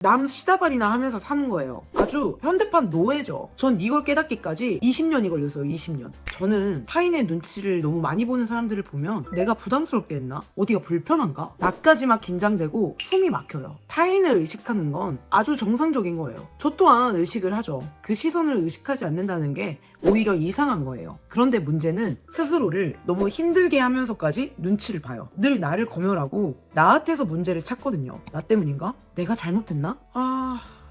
남 시다발이나 하면서 사는 거예요. 아주 현대판 노예죠. 전 이걸 깨닫기까지 20년이 걸렸어요. 20년. 저는 타인의 눈치를 너무 많이 보는 사람들을 보면 내가 부담스럽게 했나? 어디가 불편한가? 나까지 막 긴장되고 숨이 막혀요. 타인을 의식하는 건 아주 정상적인 거예요. 저 또한 의식을 하죠. 그 시선을 의식하지 않는다는 게 오히려 이상한 거예요. 그런데 문제는 스스로를 너무 힘들게 하면서까지 눈치를 봐요. 늘 나를 검열하고 나한테서 문제를 찾거든요. 나 때문인가? 내가 잘못했나?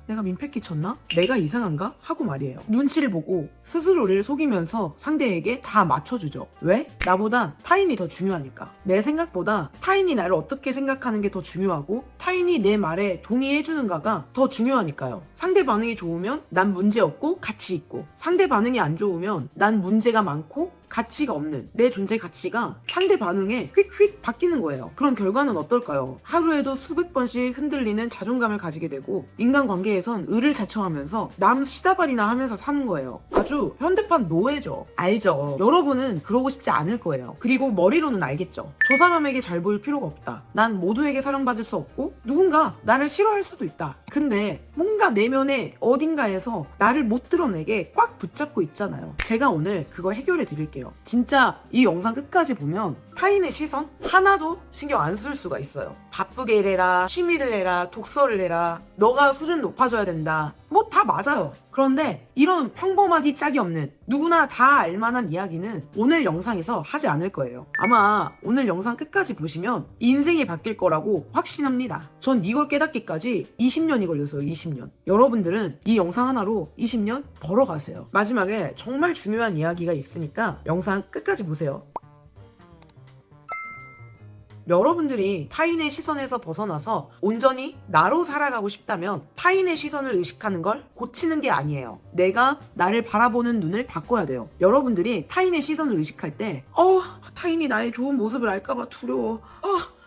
내가 민폐 끼쳤나? 내가 이상한가? 하고 말이에요. 눈치를 보고 스스로를 속이면서 상대에게 다 맞춰주죠. 왜? 나보다 타인이 더 중요하니까. 내 생각보다 타인이 나를 어떻게 생각하는 게 더 중요하고 타인이 내 말에 동의해주는가가 더 중요하니까요. 상대 반응이 좋으면 난 문제 없고 가치 있고, 상대 반응이 안 좋으면 난 문제가 많고 가치가 없는 내 존재 가치가 상대 반응에 휙휙 바뀌는 거예요. 그럼 결과는 어떨까요? 하루에도 수백 번씩 흔들리는 자존감을 가지게 되고 인간관계에선 의를 자청하면서 남 시다발이나 하면서 사는 거예요. 아주 현대판 노예죠. 알죠? 여러분은 그러고 싶지 않을 거예요. 그리고 머리로는 알겠죠. 저 사람에게 잘 보일 필요가 없다. 난 모두에게 사랑받을 수 없고 누군가 나를 싫어할 수도 있다. 근데 뭔가 내면에 어딘가에서 나를 못 드러내게 꽉 붙잡고 있잖아요. 제가 오늘 그거 해결해 드릴게요. 진짜 이 영상 끝까지 보면 타인의 시선 하나도 신경 안 쓸 수가 있어요. 바쁘게 일해라, 취미를 해라, 독서를 해라, 너가 수준 높아져야 된다. 뭐 다 맞아요. 그런데 이런 평범하기 짝이 없는 누구나 다 알만한 이야기는 오늘 영상에서 하지 않을 거예요. 아마 오늘 영상 끝까지 보시면 인생이 바뀔 거라고 확신합니다. 전 이걸 깨닫기까지 20년이 걸렸어요. 20년. 여러분들은 이 영상 하나로 20년 벌어가세요. 마지막에 정말 중요한 이야기가 있으니까 영상 끝까지 보세요. 여러분들이 타인의 시선에서 벗어나서 온전히 나로 살아가고 싶다면 타인의 시선을 의식하는 걸 고치는 게 아니에요. 내가 나를 바라보는 눈을 바꿔야 돼요. 여러분들이 타인의 시선을 의식할 때 타인이 나의 좋은 모습을 알까봐 두려워.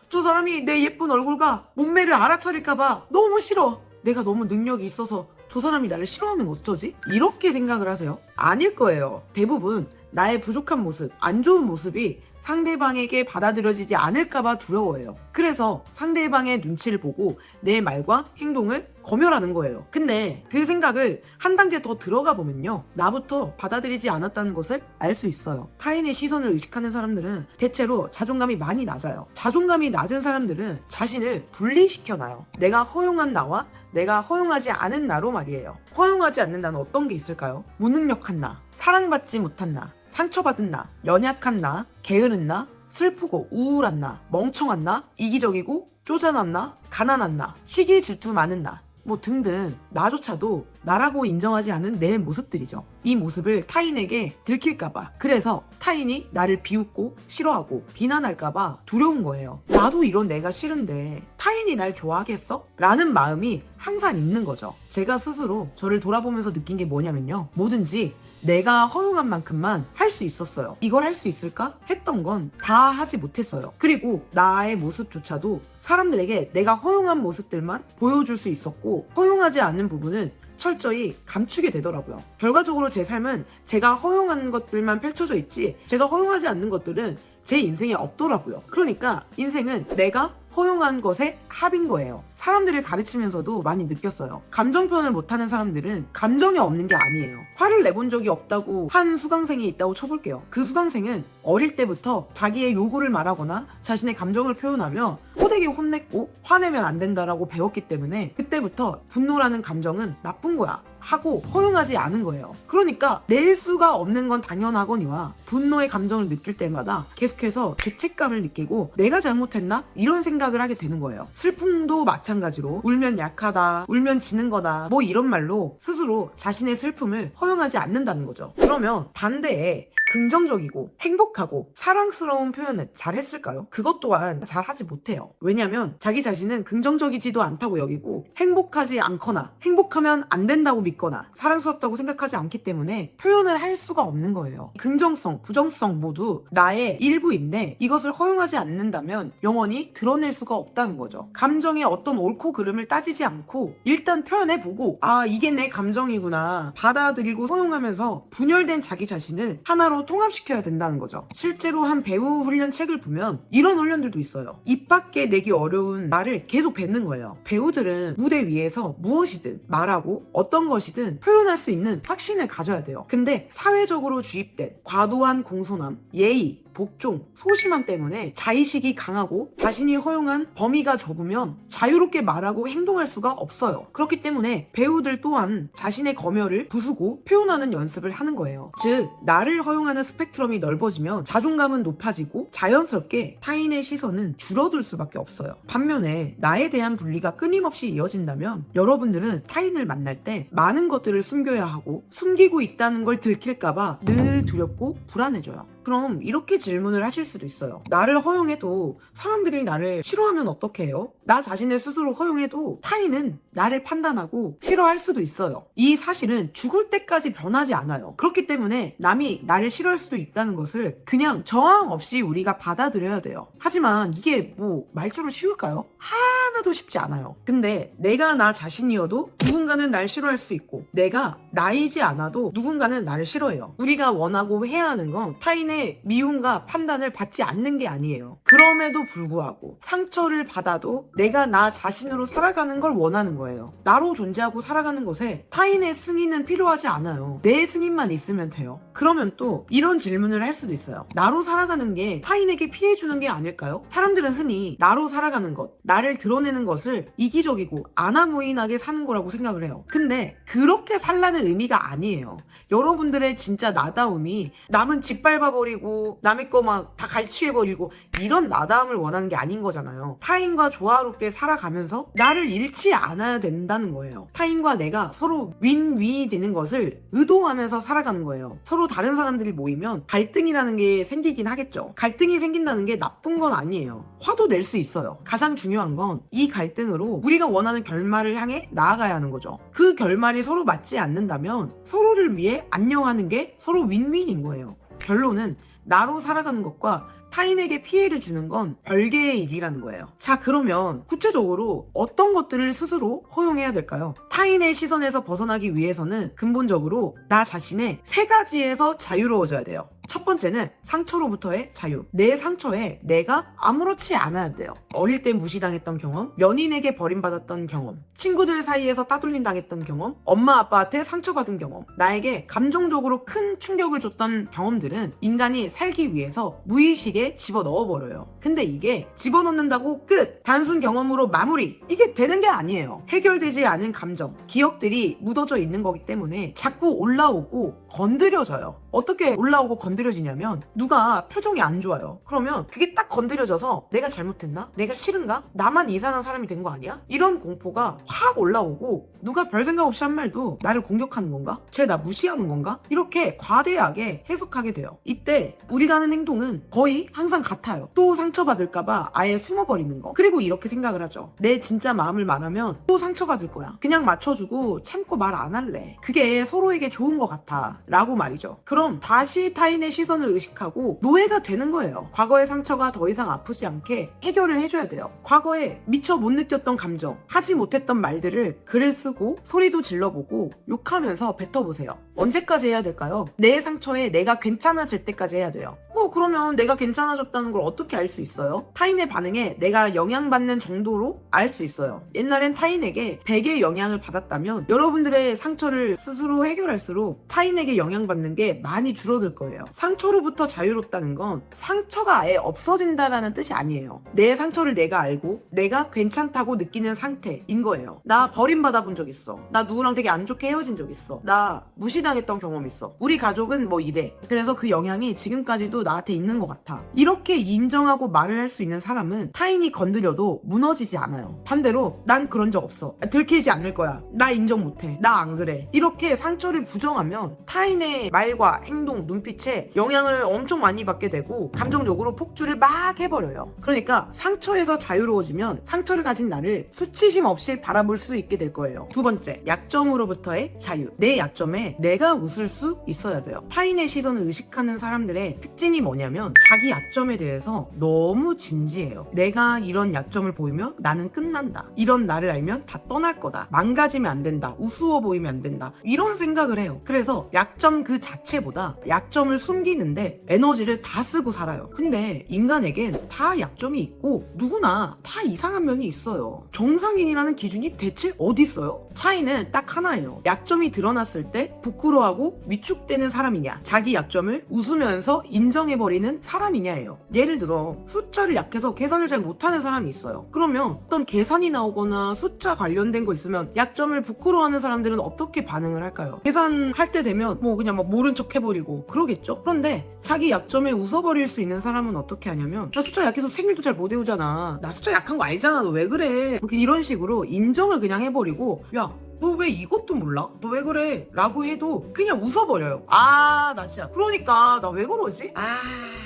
저 사람이 내 예쁜 얼굴과 몸매를 알아차릴까봐 너무 싫어. 내가 너무 능력이 있어서 저 사람이 나를 싫어하면 어쩌지? 이렇게 생각을 하세요? 아닐 거예요. 대부분 나의 부족한 모습, 안 좋은 모습이 상대방에게 받아들여지지 않을까봐 두려워해요. 그래서 상대방의 눈치를 보고 내 말과 행동을 검열하는 거예요. 근데 그 생각을 한 단계 더 들어가 보면요, 나부터 받아들이지 않았다는 것을 알 수 있어요. 타인의 시선을 의식하는 사람들은 대체로 자존감이 많이 낮아요. 자존감이 낮은 사람들은 자신을 분리시켜놔요. 내가 허용한 나와 내가 허용하지 않은 나로 말이에요. 허용하지 않는 나는 어떤 게 있을까요? 무능력한 나, 사랑받지 못한 나, 상처받은 나, 연약한 나, 게으른 나, 슬프고 우울한 나, 멍청한 나, 이기적이고 쪼잔한 나, 가난한 나, 시기 질투 많은 나, 뭐 등등 나조차도 나라고 인정하지 않은 내 모습들이죠. 이 모습을 타인에게 들킬까봐, 그래서 타인이 나를 비웃고 싫어하고 비난할까봐 두려운 거예요. 나도 이런 내가 싫은데 타인이 날 좋아하겠어? 라는 마음이 항상 있는 거죠. 제가 스스로 저를 돌아보면서 느낀 게 뭐냐면요, 뭐든지 내가 허용한 만큼만 할 수 있었어요. 이걸 할 수 있을까? 했던 건 다 하지 못했어요. 그리고 나의 모습조차도 사람들에게 내가 허용한 모습들만 보여줄 수 있었고, 허용하지 않은 부분은 철저히 감추게 되더라고요. 결과적으로 제 삶은 제가 허용한 것들만 펼쳐져 있지 제가 허용하지 않는 것들은 제 인생에 없더라고요. 그러니까 인생은 내가 허용한 것의 합인 거예요. 사람들을 가르치면서도 많이 느꼈어요. 감정 표현을 못하는 사람들은 감정이 없는 게 아니에요. 화를 내본 적이 없다고 한 수강생이 있다고 쳐볼게요. 그 수강생은 어릴 때부터 자기의 요구를 말하거나 자신의 감정을 표현하며 호되게 혼냈고 화내면 안 된다라고 배웠기 때문에 그때부터 분노라는 감정은 나쁜 거야 하고 허용하지 않은 거예요. 그러니까 낼 수가 없는 건 당연하거니와 분노의 감정을 느낄 때마다 계속해서 죄책감을 느끼고 내가 잘못했나? 이런 생각을 하게 되는 거예요. 슬픔도 마찬가지로 울면 약하다, 울면 지는 거다, 뭐 이런 말로 스스로 자신의 슬픔을 허용하지 않는다는 거죠. 그러면 반대에 긍정적이고 행복하고 사랑스러운 표현을 잘 했을까요? 그것 또한 잘 하지 못해요. 왜냐면 자기 자신은 긍정적이지도 않다고 여기고 행복하지 않거나 행복하면 안 된다고 믿거나 사랑스럽다고 생각하지 않기 때문에 표현을 할 수가 없는 거예요. 긍정성, 부정성 모두 나의 일부인데 이것을 허용하지 않는다면 영원히 드러낼 수가 없다는 거죠. 감정의 어떤 옳고 그름을 따지지 않고 일단 표현해보고 이게 내 감정이구나 받아들이고 허용하면서 분열된 자기 자신을 하나로 하나로 통합시켜야 된다는 거죠. 실제로 한 배우 훈련 책을 보면 이런 훈련들도 있어요. 입 밖에 내기 어려운 말을 계속 뱉는 거예요. 배우들은 무대 위에서 무엇이든 말하고 어떤 것이든 표현할 수 있는 확신을 가져야 돼요. 근데 사회적으로 주입된 과도한 공손함, 예의, 복종, 소심함 때문에 자의식이 강하고 자신이 허용한 범위가 좁으면 자유롭게 말하고 행동할 수가 없어요. 그렇기 때문에 배우들 또한 자신의 검열을 부수고 표현하는 연습을 하는 거예요. 즉, 나를 허용하는 스펙트럼이 넓어지면 자존감은 높아지고 자연스럽게 타인의 시선은 줄어들 수밖에 없어요. 반면에 나에 대한 분리가 끊임없이 이어진다면 여러분들은 타인을 만날 때 많은 것들을 숨겨야 하고 숨기고 있다는 걸 들킬까봐 늘 두렵고 불안해져요. 그럼 이렇게 질문을 하실 수도 있어요. 나를 허용해도 사람들이 나를 싫어하면 어떻게 해요? 나 자신을 스스로 허용해도 타인은 나를 판단하고 싫어할 수도 있어요. 이 사실은 죽을 때까지 변하지 않아요. 그렇기 때문에 남이 나를 싫어할 수도 있다는 것을 그냥 저항 없이 우리가 받아들여야 돼요. 하지만 이게 뭐 말처럼 쉬울까요? 하나도 쉽지 않아요. 근데 내가 나 자신이어도 누군가는 날 싫어할 수 있고 내가 나이지 않아도 누군가는 나를 싫어해요. 우리가 원하고 해야 하는 건 타인의 미움과 판단을 받지 않는 게 아니에요. 그럼에도 불구하고 상처를 받아도 내가 나 자신으로 살아가는 걸 원하는 거예요. 나로 존재하고 살아가는 것에 타인의 승인은 필요하지 않아요. 내 승인만 있으면 돼요. 그러면 또 이런 질문을 할 수도 있어요. 나로 살아가는 게 타인에게 피해 주는 게 아닐까요? 사람들은 흔히 나로 살아가는 것, 나를 드러내는 것을 이기적이고 아나무인하게 사는 거라고 생각을 해요. 근데 그렇게 살라는 의미가 아니에요. 여러분들의 진짜 나다움이 남은 짓밟아버리고 남의 거 막 다 갈취해버리고 이런 나다움을 원하는 게 아닌 거잖아요. 타인과 조화롭게 살아가면서 나를 잃지 않아야 된다는 거예요. 타인과 내가 서로 윈윈이 되는 것을 의도하면서 살아가는 거예요. 서로 다른 사람들이 모이면 갈등이라는 게 생기긴 하겠죠. 갈등이 생긴다는 게 나쁜 건 아니에요. 화도 낼 수 있어요. 가장 중요한 건 이 갈등으로 우리가 원하는 결말을 향해 나아가야 하는 거죠. 그 결말이 서로 맞지 않는다면 서로를 위해 안녕하는 게 서로 윈윈인 거예요. 결론은 나로 살아가는 것과 타인에게 피해를 주는 건 별개의 일이라는 거예요. 자, 그러면 구체적으로 어떤 것들을 스스로 허용해야 될까요? 타인의 시선에서 벗어나기 위해서는 근본적으로 나 자신의 세 가지에서 자유로워져야 돼요. 첫 번째는 상처로부터의 자유. 내 상처에 내가 아무렇지 않아야 돼요. 어릴 때 무시당했던 경험, 연인에게 버림받았던 경험, 친구들 사이에서 따돌림 당했던 경험, 엄마 아빠한테 상처받은 경험, 나에게 감정적으로 큰 충격을 줬던 경험들은 인간이 살기 위해서 무의식에 집어넣어버려요. 근데 이게 집어넣는다고 끝! 단순 경험으로 마무리! 이게 되는 게 아니에요. 해결되지 않은 감정, 기억들이 묻어져 있는 거기 때문에 자꾸 올라오고 건드려져요. 어떻게 올라오고 건드려지냐면 누가 표정이 안 좋아요. 그러면 그게 딱 건드려져서 내가 잘못했나? 내가 싫은가? 나만 이상한 사람이 된 거 아니야? 이런 공포가 확 올라오고 누가 별 생각 없이 한 말도 나를 공격하는 건가? 쟤 나 무시하는 건가? 이렇게 과대하게 해석하게 돼요. 이때 우리가 하는 행동은 거의 항상 같아요. 또 상처받을까봐 아예 숨어버리는 거. 그리고 이렇게 생각을 하죠. 내 진짜 마음을 말하면 또 상처받을 거야. 그냥 맞춰주고 참고 말 안 할래. 그게 서로에게 좋은 것 같아 라고 말이죠. 그럼 다시 타인의 시선을 의식하고 노예가 되는 거예요. 과거의 상처가 더 이상 아프지 않게 해결을 해줘야 돼요. 과거에 미처 못 느꼈던 감정, 하지 못했던 말들을 글을 쓰고 소리도 질러보고 욕하면서 뱉어보세요. 언제까지 해야 될까요? 내 상처에 내가 괜찮아질 때까지 해야 돼요. 그러면 내가 괜찮아졌다는 걸 어떻게 알 수 있어요? 타인의 반응에 내가 영향받는 정도로 알 수 있어요. 옛날엔 타인에게 100의 영향을 받았다면 여러분들의 상처를 스스로 해결할수록 타인에게 영향받는 게 많이 줄어들 거예요. 상처로부터 자유롭다는 건 상처가 아예 없어진다라는 뜻이 아니에요. 내 상처를 내가 알고 내가 괜찮다고 느끼는 상태인 거예요. 나 버림받아 본 적 있어. 나 누구랑 되게 안 좋게 헤어진 적 있어. 나 무시당했던 경험 있어. 우리 가족은 뭐 이래. 그래서 그 영향이 지금까지도 나한테 있는 것 같아. 이렇게 인정하고 말을 할 수 있는 사람은 타인이 건드려도 무너지지 않아요. 반대로 난 그런 적 없어. 들키지 않을 거야. 나 인정 못해. 나 안 그래. 이렇게 상처를 부정하면 타인의 말과 행동, 눈빛에 영향을 엄청 많이 받게 되고 감정적으로 폭주를 막 해버려요. 그러니까 상처에서 자유로워지면 상처를 가진 나를 수치심 없이 바라볼 수 있게 될 거예요. 두 번째, 약점으로부터의 자유. 내 약점에 내가 웃을 수 있어야 돼요. 타인의 시선을 의식하는 사람들의 특징이 뭐냐면 자기 약점에 대해서 너무 진지해요. 내가 이런 약점을 보이면 나는 끝난다. 이런 나를 알면 다 떠날 거다. 망가지면 안 된다. 우스워 보이면 안 된다. 이런 생각을 해요. 그래서 약점 그 자체보다 약점을 숨기는데 에너지를 다 쓰고 살아요. 근데 인간에겐 다 약점이 있고 누구나 다 이상한 면이 있어요. 정상인이라는 기준이 대체 어디 있어요? 차이는 딱 하나예요. 약점이 드러났을 때 부끄러워하고 위축되는 사람이냐, 자기 약점을 웃으면서 인정해버리는 사람이냐예요. 예를 들어 숫자를 약해서 계산을 잘 못하는 사람이 있어요. 그러면 어떤 계산이 나오거나 숫자 관련된 거 있으면 약점을 부끄러워하는 사람들은 어떻게 반응을 할까요? 계산할 때 되면 뭐 그냥 막 모른 척 해버리고 그러겠죠? 그런데 자기 약점에 웃어버릴 수 있는 사람은 어떻게 하냐면, 나 숫자 약해서 생일도 잘 못 외우잖아. 나 숫자 약한 거 알잖아. 너 왜 그래? 이런 식으로 인정을 그냥 해버리고, 야, 너 왜 이것도 몰라? 너 왜 그래? 라고 해도 그냥 웃어버려요. 아, 나 진짜 그러니까 나 왜 그러지? 아,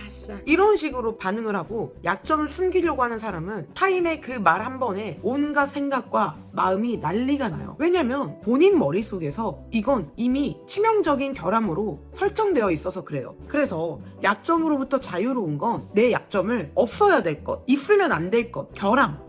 진짜 이런 식으로 반응을 하고, 약점을 숨기려고 하는 사람은 타인의 그 말 한 번에 온갖 생각과 마음이 난리가 나요. 왜냐면 본인 머릿속에서 이건 이미 치명적인 결함으로 설정되어 있어서 그래요. 그래서 약점으로부터 자유로운 건 내 약점을 없어야 될 것, 있으면 안 될 것, 결함,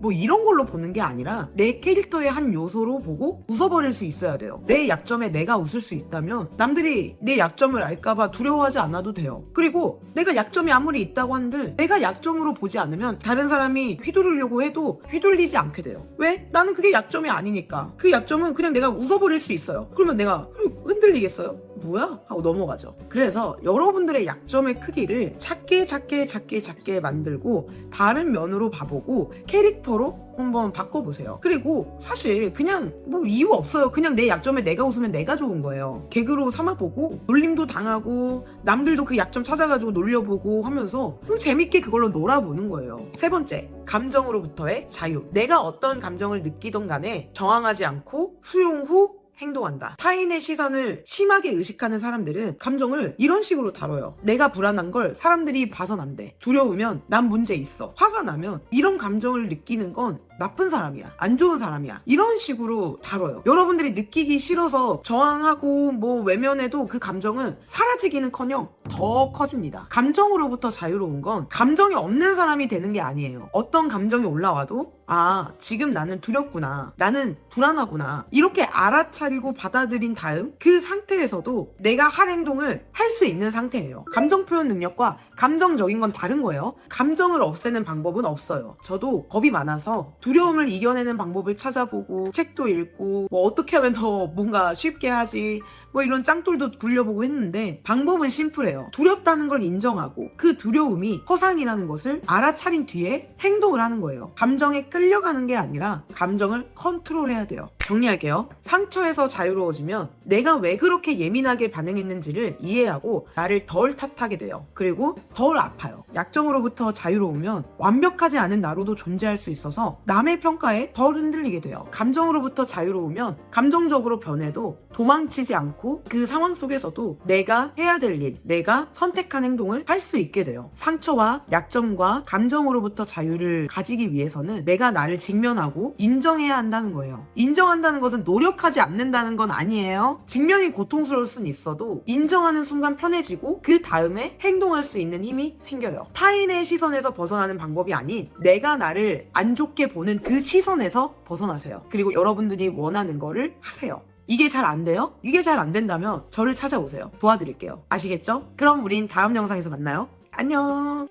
뭐 이런 걸로 보는 게 아니라 내 캐릭터의 한 요소로 보고 웃어버릴 수 있어야 돼요. 내 약점에 내가 웃을 수 있다면 남들이 내 약점을 알까봐 두려워하지 않아도 돼요. 그리고 내가 약점이 아무리 있다고 한들 내가 약점으로 보지 않으면 다른 사람이 휘두르려고 해도 휘둘리지 않게 돼요. 왜? 나는 그게 약점이 아니니까. 그 약점은 그냥 내가 웃어버릴 수 있어요. 그러면 내가 흔들리겠어요? 뭐야? 하고 넘어가죠. 그래서 여러분들의 약점의 크기를 작게 만들고 다른 면으로 봐보고 캐릭터로 한번 바꿔보세요. 그리고 사실 그냥 뭐 이유 없어요. 그냥 내 약점에 내가 웃으면 내가 좋은 거예요. 개그로 삼아보고 놀림도 당하고 남들도 그 약점 찾아가지고 놀려보고 하면서 재밌게 그걸로 놀아보는 거예요. 세 번째, 감정으로부터의 자유. 내가 어떤 감정을 느끼던 간에 저항하지 않고 수용 후 행동한다. 타인의 시선을 심하게 의식하는 사람들은 감정을 이런 식으로 다뤄요. 내가 불안한 걸 사람들이 봐선 안 돼. 두려우면 난 문제 있어. 화가 나면 이런 감정을 느끼는 건 나쁜 사람이야. 안 좋은 사람이야. 이런 식으로 다뤄요. 여러분들이 느끼기 싫어서 저항하고 뭐 외면해도 그 감정은 사라지기는커녕 더 커집니다. 감정으로부터 자유로운 건 감정이 없는 사람이 되는 게 아니에요. 어떤 감정이 올라와도 아, 지금 나는 두렵구나. 나는 불안하구나. 이렇게 알아차리고 받아들인 다음 그 상태에서도 내가 할 행동을 할 수 있는 상태예요. 감정 표현 능력과 감정적인 건 다른 거예요. 감정을 없애는 방법은 없어요. 저도 겁이 많아서 두려움을 이겨내는 방법을 찾아보고 책도 읽고 뭐 어떻게 하면 더 뭔가 쉽게 하지 뭐 이런 짱돌도 굴려보고 했는데 방법은 심플해요. 두렵다는 걸 인정하고 그 두려움이 허상이라는 것을 알아차린 뒤에 행동을 하는 거예요. 감정에 끌려가는 게 아니라 감정을 컨트롤해야 돼요. 정리할게요. 상처에서 자유로워지면 내가 왜 그렇게 예민하게 반응했는지를 이해하고 나를 덜 탓하게 돼요. 그리고 덜 아파요. 약점으로부터 자유로우면 완벽하지 않은 나로도 존재할 수 있어서 남의 평가에 덜 흔들리게 돼요. 감정으로부터 자유로우면 감정적으로 변해도 도망치지 않고 그 상황 속에서도 내가 해야 될 일, 내가 선택한 행동을 할 수 있게 돼요. 상처와 약점과 감정으로부터 자유를 가지기 위해서는 내가 나를 직면하고 인정해야 한다는 거예요. 인정한다는 것은 노력하지 않는다는 건 아니에요. 직면이 고통스러울 순 있어도 인정하는 순간 편해지고 그 다음에 행동할 수 있는 힘이 생겨요. 타인의 시선에서 벗어나는 방법이 아닌 내가 나를 안 좋게 보는 그 시선에서 벗어나세요. 그리고 여러분들이 원하는 거를 하세요. 이게 잘 안 돼요? 이게 잘 안 된다면 저를 찾아오세요. 도와드릴게요. 아시겠죠? 그럼 우린 다음 영상에서 만나요. 안녕.